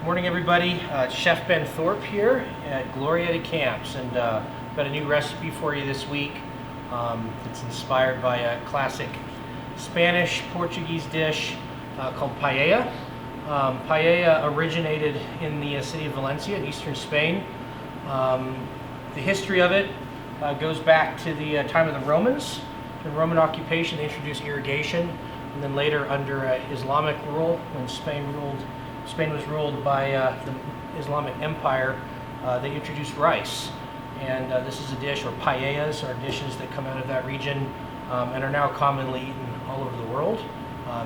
Morning, everybody. Chef Ben Thorpe here at Glorieta Camps, and got a new recipe for you this week. It's inspired by a classic Spanish-Portuguese dish called paella. Paella originated in the city of Valencia in eastern Spain. The history of it goes back to the time of the Romans. In Roman occupation, they introduced irrigation, and then later under Islamic rule, when Spain was ruled by the Islamic Empire, they introduced rice. And this is a dish, or paellas, are dishes that come out of that region and are now commonly eaten all over the world.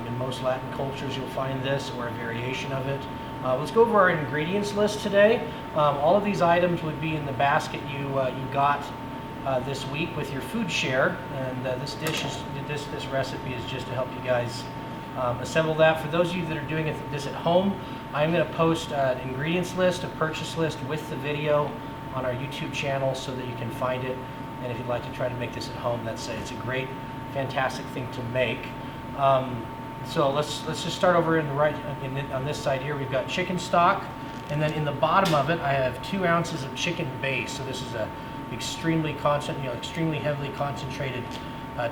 In most Latin cultures you'll find this, or a variation of it. Let's go over our ingredients list today. All of these items would be in the basket you got this week with your food share, and this recipe is just to help you guys assemble that. For those of you that are doing this at home, I'm going to post an ingredients list, a purchase list with the video on our YouTube channel so that you can find it. And if you'd like to try to make this at home, it's a great, fantastic thing to make. So let's just start over on this side here. We've got chicken stock, and then in the bottom of it, I have 2 ounces of chicken base. So this is a extremely heavily concentrated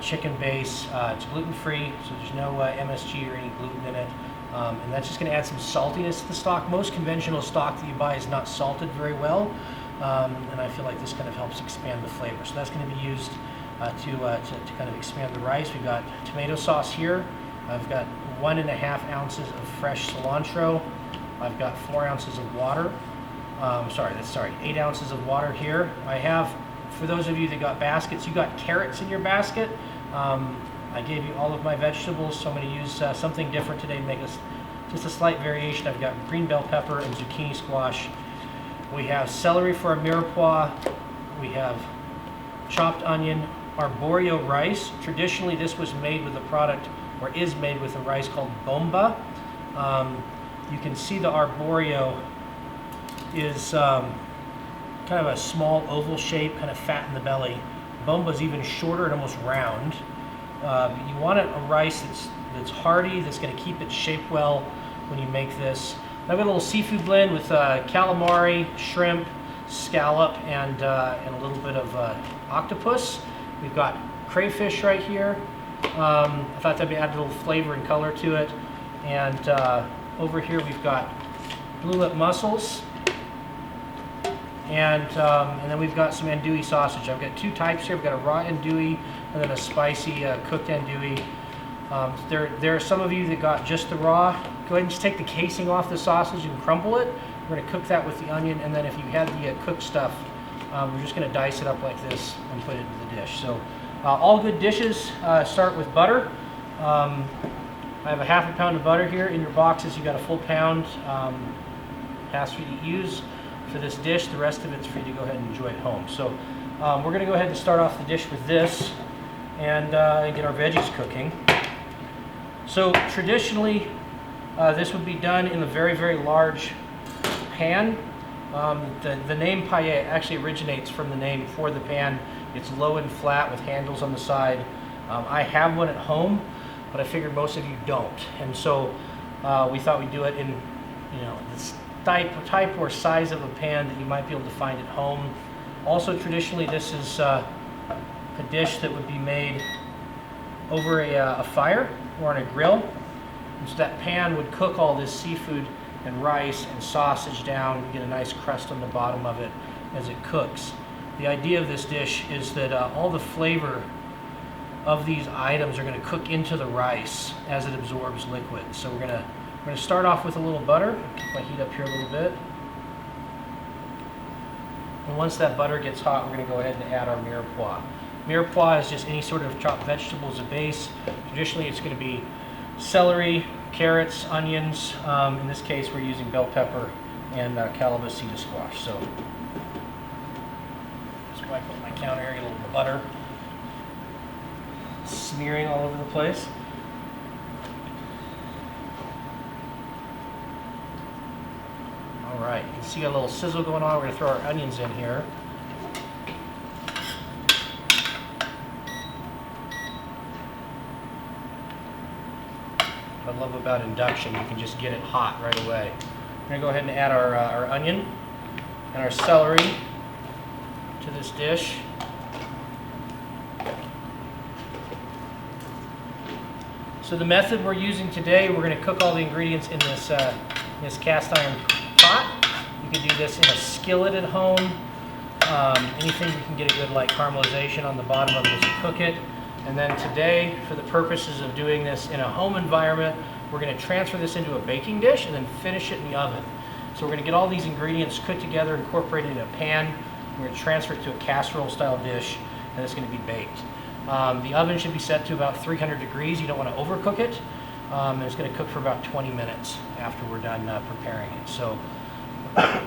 chicken base. It's gluten-free, so there's no MSG or any gluten in it. And that's just going to add some saltiness to the stock. Most conventional stock that you buy is not salted very well, and I feel like this kind of helps expand the flavor. So that's going to be used to kind of expand the rice. We've got tomato sauce here. I've got 1.5 ounces of fresh cilantro. I've got 4 ounces of water. 8 ounces of water here. I have, for those of you that got baskets, you got carrots in your basket. I gave you all of my vegetables, so I'm going to use something different today to make just a slight variation. I've got green bell pepper and zucchini squash. We have celery for our mirepoix. We have chopped onion, arborio rice. Traditionally, this was made with a product, or is made with a rice called bomba. You can see the arborio is kind of a small oval shape, kind of fat in the belly. Bomba is even shorter and almost round. You want a rice that's hearty, that's going to keep its shape well when you make this. I've got a little seafood blend with calamari, shrimp, scallop, and a little bit of octopus. We've got crayfish right here. I thought that'd add a little flavor and color to it. And over here we've got blue lip mussels. And then we've got some andouille sausage. I've got 2 types here. We've got a raw andouille and then a spicy cooked andouille. There are some of you that got just the raw. Go ahead and just take the casing off the sausage and crumble it. We're going to cook that with the onion, and then if you had the cooked stuff, we're just going to dice it up like this and put it into the dish. So all good dishes start with butter. I have a 1/2 pound of butter here. In your boxes, you got a full pound. Has for you to use for this dish. The rest of it's for you to go ahead and enjoy at home. So we're going to go ahead and start off the dish with this and get our veggies cooking. So traditionally, this would be done in a very, very large pan. The name paella actually originates from the name for the pan. It's low and flat with handles on the side. I have one at home, but I figured most of you don't. And so we thought we'd do it in this type or size of a pan that you might be able to find at home. Also, traditionally, this is a dish that would be made over a fire or on a grill. And so that pan would cook all this seafood and rice and sausage down. You get a nice crust on the bottom of it as it cooks. The idea of this dish is that all the flavor of these items are going to cook into the rice as it absorbs liquid. So we're going to start off with a little butter. Keep my heat up here a little bit. And once that butter gets hot, we're going to go ahead and add our mirepoix. Mirepoix is just any sort of chopped vegetable as a base. Traditionally, it's going to be celery, carrots, onions. In this case, we're using bell pepper and calabacita squash. So just wipe up my counter here, get a little butter smearing all over the place. All right, you can see a little sizzle going on. We're going to throw our onions in here. What I love about induction, you can just get it hot right away. We're going to go ahead and add our onion and our celery to this dish. So the method we're using today, we're going to cook all the ingredients in this cast iron pot. You can do this in a skillet at home. Anything you can get a good like caramelization on the bottom of it as you cook it. And then today, for the purposes of doing this in a home environment, we're going to transfer this into a baking dish and then finish it in the oven. So we're going to get all these ingredients cooked together, incorporated in a pan. We're going to transfer it to a casserole style dish, and it's going to be baked. The oven should be set to about 300 degrees. You don't want to overcook it. And it's going to cook for about 20 minutes after we're done preparing it. So, all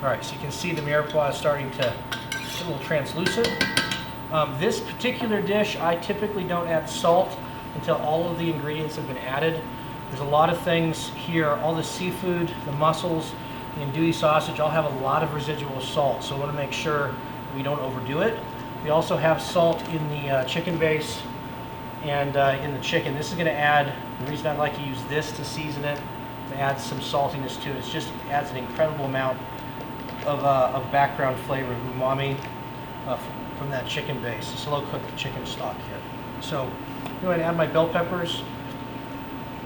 right, so you can see the mirepoix is starting to get a little translucent. This particular dish, I typically don't add salt until all of the ingredients have been added. There's a lot of things here. All the seafood, the mussels, the andouille sausage all have a lot of residual salt, so I want to make sure we don't overdo it. We also have salt in the chicken base and in the chicken. This is going to add, the reason I like to use this to season it, to add some saltiness to it, it just adds an incredible amount of background flavor of umami from that chicken base, the slow cooked chicken stock here. So I'm going to add my bell peppers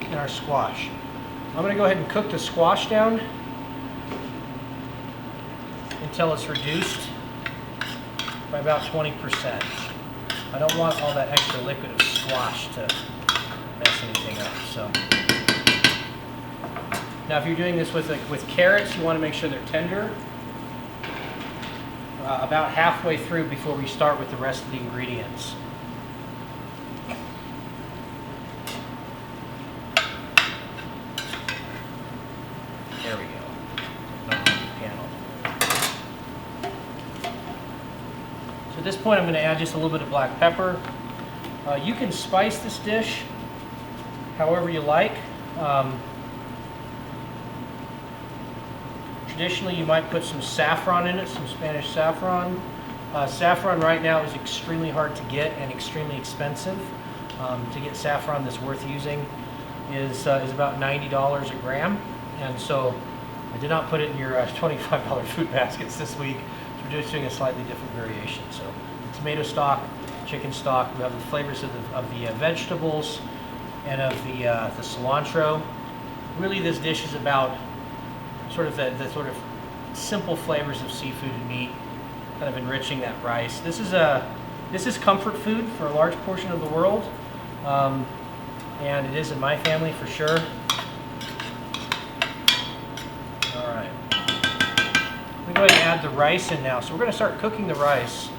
and our squash. I'm going to go ahead and cook the squash down until it's reduced by about 20%. I don't want all that extra liquid of squash to mess anything up. So now if you're doing this with carrots, you want to make sure they're tender. About halfway through before we start with the rest of the ingredients. There we go. Panel. So at this point I'm going to add just a little bit of black pepper. You can spice this dish however you like. Traditionally, you might put some saffron in it, some Spanish saffron. Saffron right now is extremely hard to get and extremely expensive. To get saffron that's worth using is about $90 a gram. And so I did not put it in your $25 food baskets this week. So we're just doing a slightly different variation. So the tomato stock, chicken stock, we have the flavors of the vegetables and of the cilantro. Really, this dish is about sort of the sort of simple flavors of seafood and meat, kind of enriching that rice. This is comfort food for a large portion of the world, and it is in my family for sure. All right, I'm going to go ahead and add the rice in now. So we're going to start cooking the rice.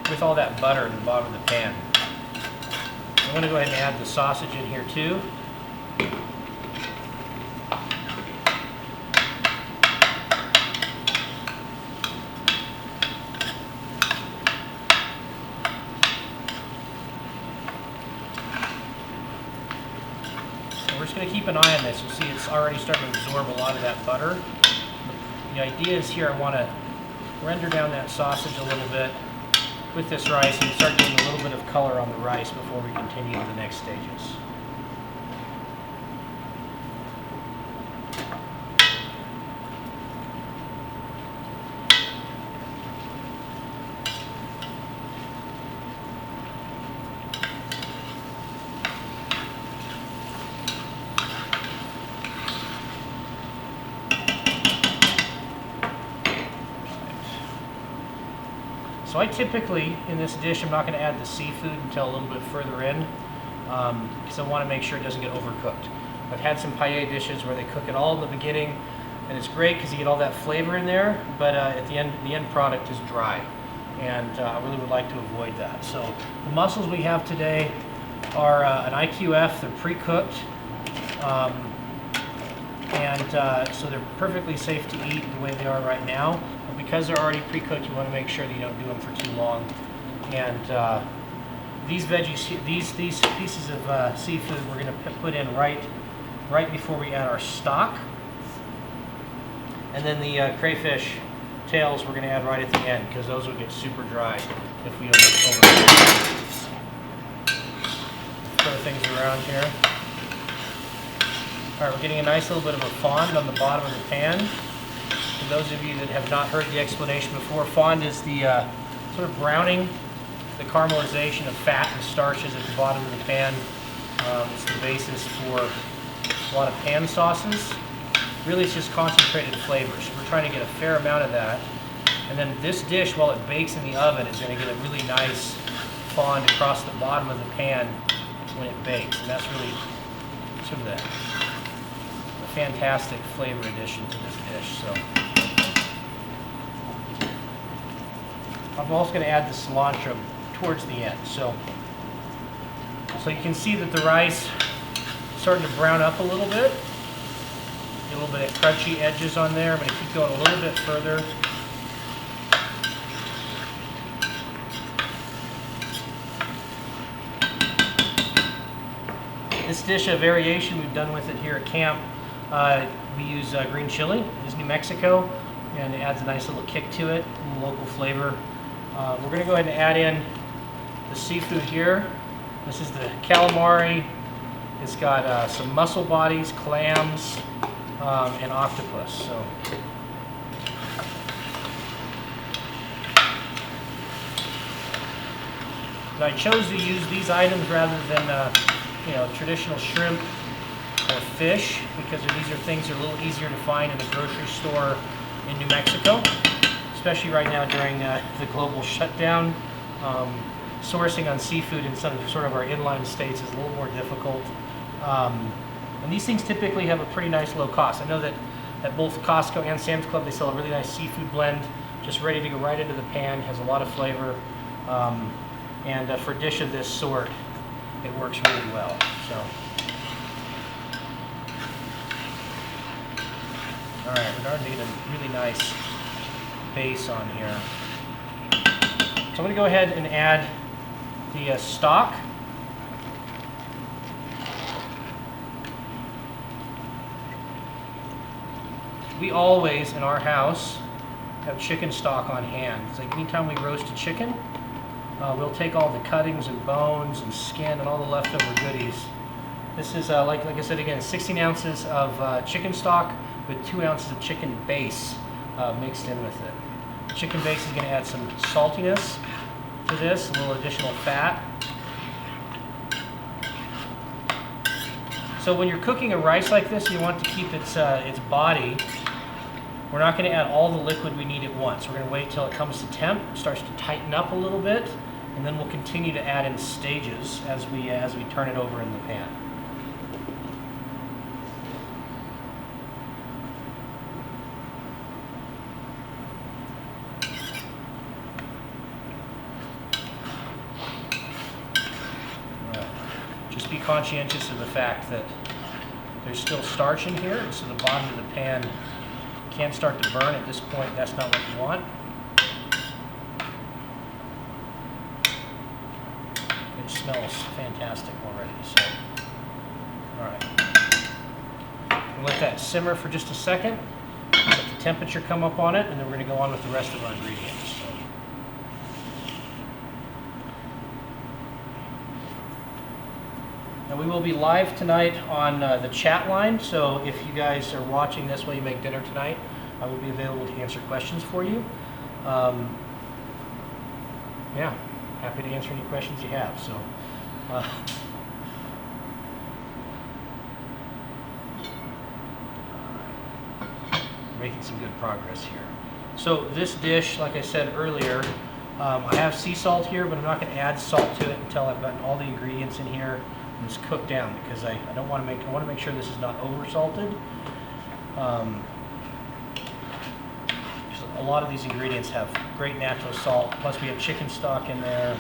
With all that butter in the bottom of the pan. I'm going to go ahead and add the sausage in here too. And we're just going to keep an eye on this. You'll see it's already starting to absorb a lot of that butter. The idea is here I want to render down that sausage a little bit with this rice and start getting a little bit of color on the rice before we continue to the next stages. So I typically, in this dish, I'm not going to add the seafood until a little bit further in, because I want to make sure it doesn't get overcooked. I've had some paella dishes where they cook it all in the beginning, and it's great because you get all that flavor in there, but at the end product is dry, and I really would like to avoid that. So the mussels we have today are an IQF, they're pre-cooked, so they're perfectly safe to eat the way they are right now. But because they're already pre-cooked, you want to make sure that you don't do them for too long. And these veggies, these pieces of seafood, we're going to put in right before we add our stock. And then the crayfish tails we're going to add right at the end because those would get super dry if we over. Throw things around here. All right, we're getting a nice little bit of a fond on the bottom of the pan. For those of you that have not heard the explanation before, fond is the sort of browning, the caramelization of fat and starches at the bottom of the pan. It's the basis for a lot of pan sauces. Really, it's just concentrated flavors. We're trying to get a fair amount of that. And then this dish, while it bakes in the oven, is going to get a really nice fond across the bottom of the pan when it bakes. And that's really sort of a fantastic flavor addition to this dish. So I'm also going to add the cilantro towards the end. So you can see that the rice is starting to brown up a little bit. Get a little bit of crunchy edges on there. I'm going to keep going a little bit further. This dish, a variation we've done with it here at camp, we use green chili. This is New Mexico, and it adds a nice little kick to it, a little local flavor. We're going to go ahead and add in the seafood here. This is the calamari. It's got some mussel bodies, clams, and octopus. So and I chose to use these items rather than traditional shrimp or fish because these are things that are a little easier to find in the grocery store in New Mexico, especially right now during the global shutdown. Sourcing on seafood in some sort of our inland states is a little more difficult. And these things typically have a pretty nice low cost. I know that at both Costco and Sam's Club they sell a really nice seafood blend, just ready to go right into the pan, has a lot of flavor. And for a dish of this sort, it works really well. So, all right, we're starting to get a really nice base on here. So I'm going to go ahead and add the stock. We always, in our house, have chicken stock on hand. It's like anytime we roast a chicken, we'll take all the cuttings and bones and skin and all the leftover goodies. This is, like I said again, 16 ounces of chicken stock with 2 ounces of chicken base mixed in with it. Chicken base is going to add some saltiness to this, a little additional fat. So when you're cooking a rice like this, you want to keep its body. We're not going to add all the liquid we need at once. We're going to wait till it comes to temp, starts to tighten up a little bit, and then we'll continue to add in stages as we turn it over in the pan. Just be conscientious of the fact that there's still starch in here, and so the bottom of the pan can't start to burn. At this point, that's not what you want. It smells fantastic already. So, all right. We'll let that simmer for just a second. Let the temperature come up on it, and then we're going to go on with the rest of our ingredients. Now we will be live tonight on the chat line, so if you guys are watching this while you make dinner tonight, I will be available to answer questions for you. Yeah, happy to answer any questions you have. So, making some good progress here. So this dish, like I said earlier, I have sea salt here, but I'm not going to add salt to it until I've gotten all the ingredients in here and it's cooked down, because I want to make sure this is not over salted. A lot of these ingredients have great natural salt, plus we have chicken stock in there.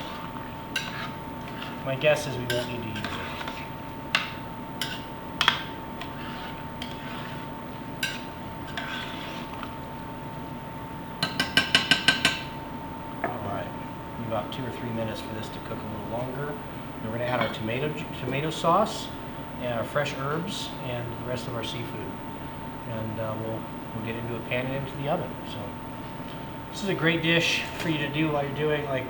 My guess is we won't need to use it. Alright, about 2 or 3 minutes for this to cook a little longer. And we're going to add our tomato sauce and our fresh herbs and the rest of our seafood. And we'll we'll get into a pan and into the oven. So this is a great dish for you to do while you're doing like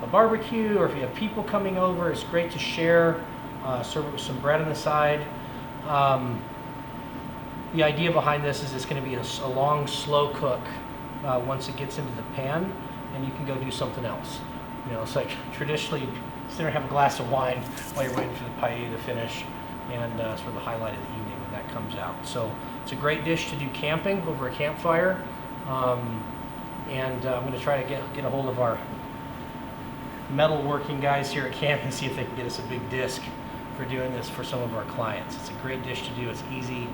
a barbecue, or if you have people coming over. It's great to share. Serve it with some bread on the side. The idea behind this is it's going to be a long, slow cook once it gets into the pan, and you can go do something else. You know, it's like traditionally you sit there and have a glass of wine while you're waiting for the paella to finish, and sort of the highlight of the evening when that comes out. So it's a great dish to do camping over a campfire, and I'm going to try to get a hold of our metalworking guys here at camp and see if they can get us a big disc for doing this for some of our clients. It's a great dish to do. It's easy.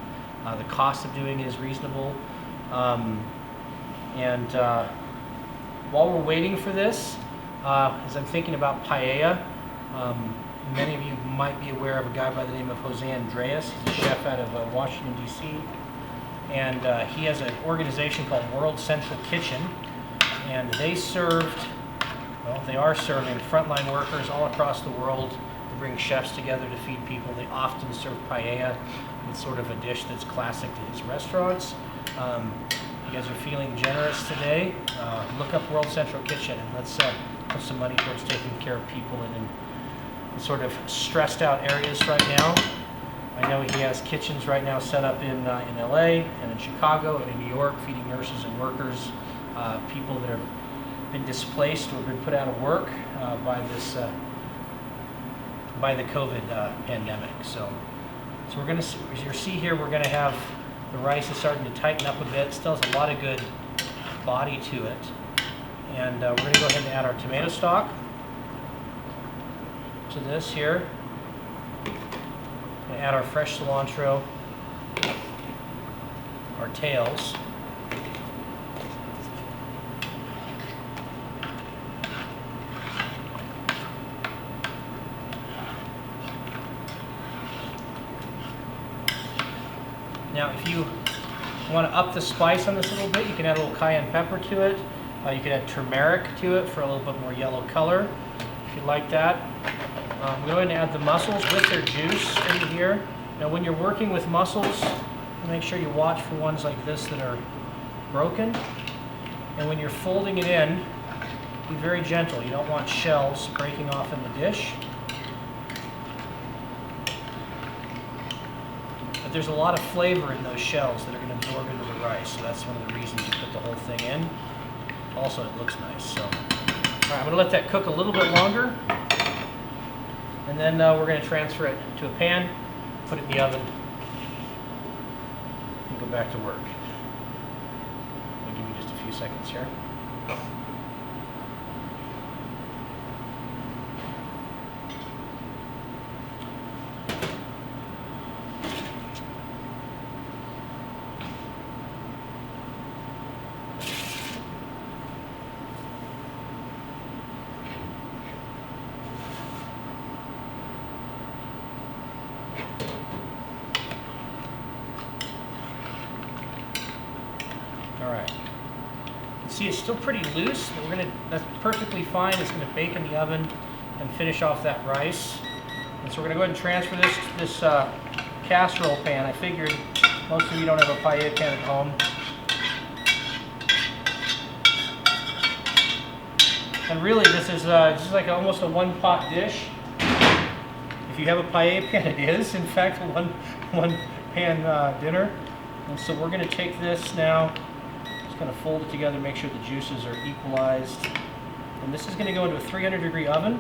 The cost of doing it is reasonable. While we're waiting for this, as I'm thinking about paella, many of you might be aware of a guy by the name of Jose Andreas. He's a chef out of Washington, D.C. And he has an organization called World Central Kitchen. And they are serving frontline workers all across the world. They bring chefs together to feed people. They often serve paella. It's sort of a dish that's classic to his restaurants. You guys are feeling generous today. Look up World Central Kitchen and let's put some money towards taking care of people in sort of stressed out areas right now. I know he has kitchens right now set up in LA and in Chicago and in New York, feeding nurses and workers, people that have been displaced or been put out of work by the COVID pandemic. So we're going to, as you see here, we're going to have the rice is starting to tighten up a bit. It still has a lot of good body to it. And we're going to go ahead and add our tomato stock to this here. And add our fresh cilantro, our tails. Now, if you want to up the spice on this a little bit, you can add a little cayenne pepper to it. You can add turmeric to it for a little bit more yellow color, if you like that. I'm going to add the mussels with their juice into here. Now, when you're working with mussels, make sure you watch for ones like this that are broken. And when you're folding it in, be very gentle. You don't want shells breaking off in the dish. But there's a lot of flavor in those shells that are going to absorb into the rice, so that's one of the reasons you put the whole thing in. Also, it looks nice. So, all right, I'm going to let that cook a little bit longer, and then we're going to transfer it to a pan, put it in the oven, and go back to work. I'll give you just a few seconds here. All right. You can see it's still pretty loose, but that's perfectly fine. It's gonna bake in the oven and finish off that rice. And so we're gonna go ahead and transfer this casserole pan. I figured most of you don't have a paella pan at home. And really this is just like almost a one-pot dish. If you have a paella pan, it is in fact a one pan dinner. And so we're gonna take this now, kind of fold it together, make sure the juices are equalized. And this is going to go into a 300-degree oven.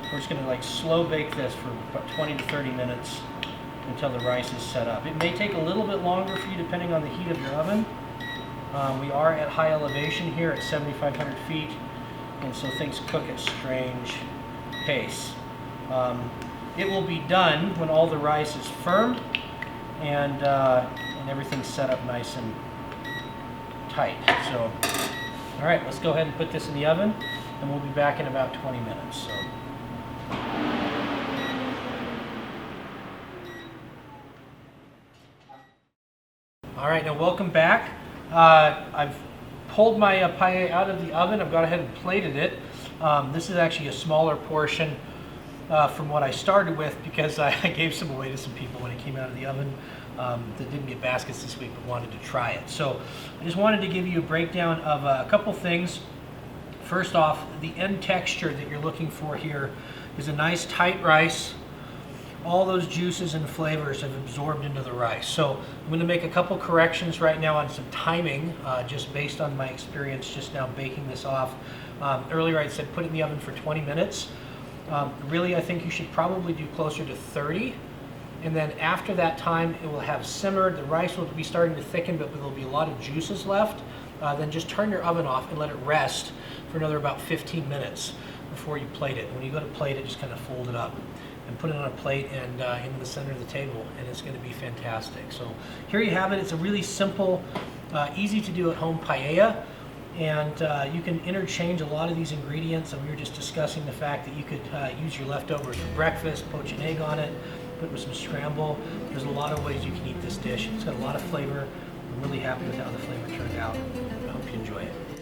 We're just going to like slow bake this for about 20 to 30 minutes until the rice is set up. It may take a little bit longer for you depending on the heat of your oven. We are at high elevation here at 7,500 feet, and so things cook at strange pace. It will be done when all the rice is firm and everyth's set up nice and tight. So, all right, let's go ahead and put this in the oven, and we'll be back in about 20 minutes. So. All right, now welcome back. I've pulled my paella out of the oven. I've gone ahead and plated it. This is actually a smaller portion from what I started with, because I gave some away to some people when it came out of the oven that didn't get baskets this week but wanted to try it. So I just wanted to give you a breakdown of a couple things. First off, the end texture that you're looking for here is a nice tight rice. All those juices and flavors have absorbed into the rice. So I'm going to make a couple corrections right now on some timing, just based on my experience just now baking this off. Earlier I said put it in the oven for 20 minutes. Really, I think you should probably do closer to 30. And then after that time, it will have simmered. The rice will be starting to thicken, but there'll be a lot of juices left. Then just turn your oven off and let it rest for another about 15 minutes before you plate it. When you go to plate it, just kind of fold it up and put it on a plate and in the center of the table, and it's going to be fantastic. So here you have it. It's a really simple, easy to do at home paella. And you can interchange a lot of these ingredients, and we were just discussing the fact that you could use your leftovers for breakfast, poach an egg on it, put it with some scramble. There's a lot of ways you can eat this dish. It's got a lot of flavor. I'm really happy with how the flavor turned out. I hope you enjoy it.